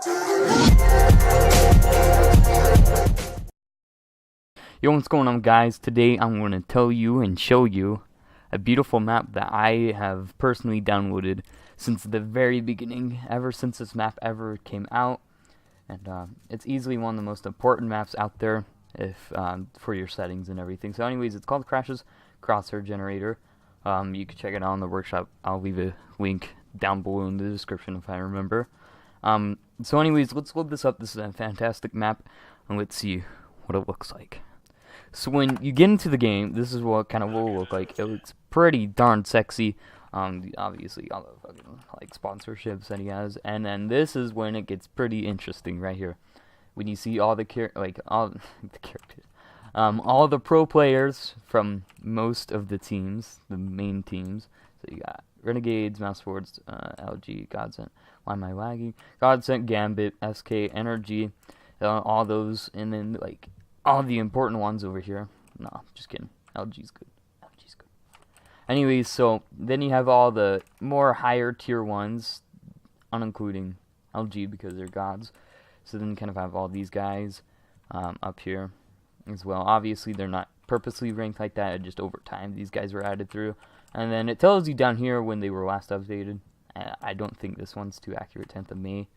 Yo, what's going on, guys? Today I'm going to tell you and show you a beautiful map that I have personally downloaded since the very beginning, ever since this map ever came out. And it's easily one of the most important maps out there if for your settings and everything. So anyways, it's called Crash's Crosshair Generator. You can check it out in the workshop. I'll leave a link down below in the description if I remember. So anyways, let's load this up. This is a fantastic map, and let's see what it looks like. So when you get into the game, this is what kind of will look like. It looks pretty darn sexy. Obviously all the fucking like sponsorships that he has, and then this is when it gets pretty interesting right here. When you see all the all the characters, all the pro players from most of the teams, the main teams. So you got Renegades, Mouse Swords, LG, Godsent. Why am I lagging? Godsent, Gambit, SK, Energy, all those, and then like all the important ones over here. No, just kidding. LG's good. LG's good. Anyways, so then you have all the more higher tier ones, unincluding LG because they're gods. So then you kind of have all these guys up here as well. Obviously, they're not purposely ranked like that. Just over time, these guys were added through. And then it tells you down here when they were last updated. I don't think this one's too accurate. 10th of May.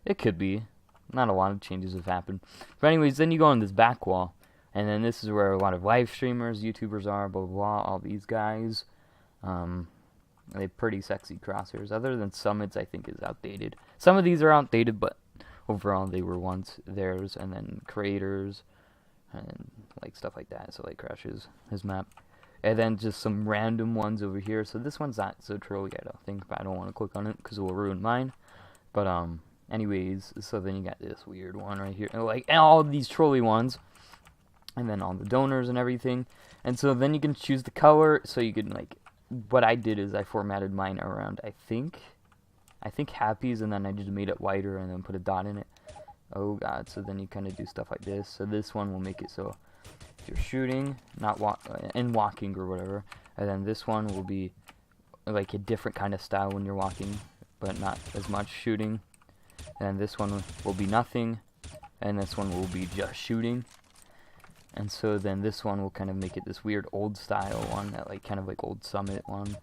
It could be. Not a lot of changes have happened. But anyways, then you go on this back wall, and then this is where a lot of live streamers, YouTubers are, blah, blah, blah, all these guys. They're pretty sexy crosshairs. Other than Summits, I think is outdated. Some of these are outdated, but overall they were once theirs. And then creators, and like stuff like that. So like Crash's his map. And then just some random ones over here. So this one's not so trolly, I don't think, but I don't want to click on it because it will ruin mine. But anyways, so then you got this weird one right here, and all of these trolley ones, and then all the donors and everything. And so then you can choose the color. So you can like, what I did is I formatted mine around I think Happy's, and then I just made it whiter and then put a dot in it. Oh god! So then you kind of do stuff like this. So this one will make it so if you're shooting, not walking or whatever, and then this one will be like a different kind of style when you're walking, but not as much shooting. And this one will be nothing, and this one will be just shooting. And so then this one will kind of make it this weird old style one, that like kind of like old Summit one.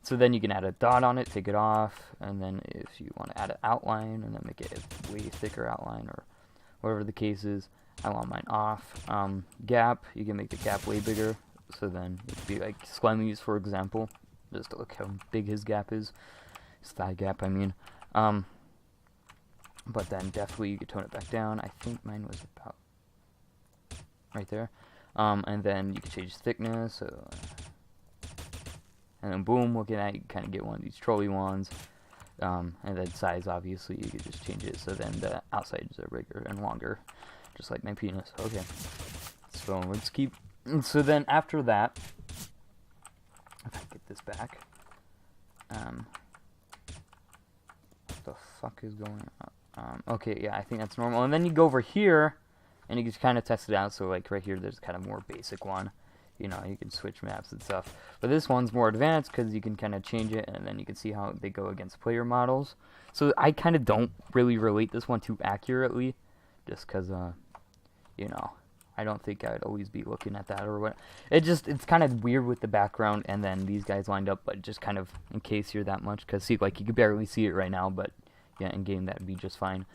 So then you can add a dot on it, take it off, and then if you want to add an outline and then make it a way thicker outline or whatever the case is, I want mine off. Gap, you can make the gap way bigger. So then it'd be like Slemmy's, for example, just to look how big his gap is. His thigh gap, I mean. But then definitely you could tone it back down. I think mine was about right there. And then you can change thickness. So, and then boom, look at that. You kind of get one of these trolley ones. And then size, obviously, you could just change it. So then the outsides are bigger and longer, just like my penis. Okay. So let's keep. So then after that, if I get this back, what the fuck is going on? Okay, yeah, I think that's normal. And then you go over here, and you can kind of test it out. So, like, right here, there's kind of more basic one. You know, you can switch maps and stuff. But this one's more advanced because you can kind of change it, and then you can see how they go against player models. So, I kind of don't really relate this one too accurately, just because, you know, I don't think I'd always be looking at that or what. It's kind of weird with the background, and then these guys lined up, but just kind of in case you're that much. Because, see, like, you can barely see it right now, but yeah, in game that'd be just fine.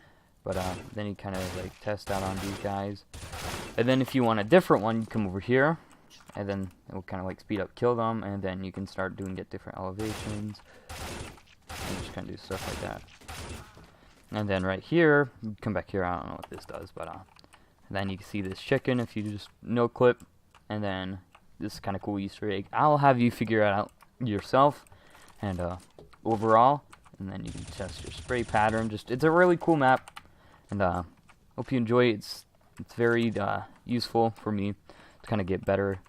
But then you kind of like test out on these guys, and then if you want a different one, you come over here, and then it will kind of like speed up, kill them, and then you can start doing get different elevations, and just kind of do stuff like that. And then right here, you come back here. I don't know what this does, but then you can see this chicken if you just no clip, and then this kind of cool Easter egg. I'll have you figure it out yourself, and overall. And then you can test your spray pattern. It's a really cool map, and hope you enjoy it. It's very useful for me to kind of get better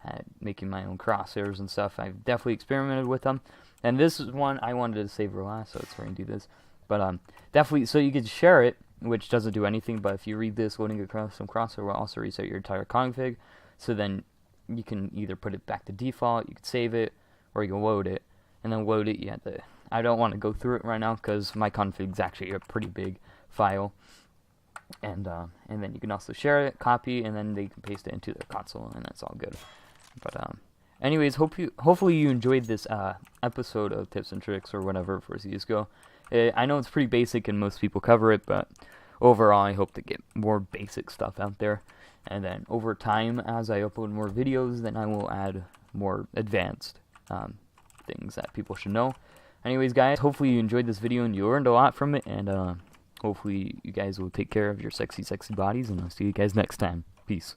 at making my own crosshairs and stuff. I've definitely experimented with them, and this is one I wanted to save for last, so it's where I can do this. But definitely, so you can share it, which doesn't do anything. But if you read this, loading across some crosshair will also reset your entire config. So then you can either put it back to default, you can save it, or you can load it. And then load it, you have to I don't want to go through it right now because my config's actually a pretty big file. And then you can also share it, copy, and then they can paste it into their console, and that's all good. But anyways, hopefully you enjoyed this episode of Tips and Tricks or whatever for CSGO. I know it's pretty basic and most people cover it, but overall I hope to get more basic stuff out there. And then over time, as I upload more videos, then I will add more advanced things that people should know. Anyways, guys, hopefully you enjoyed this video and you learned a lot from it, and hopefully you guys will take care of your sexy bodies, and I'll see you guys next time. Peace.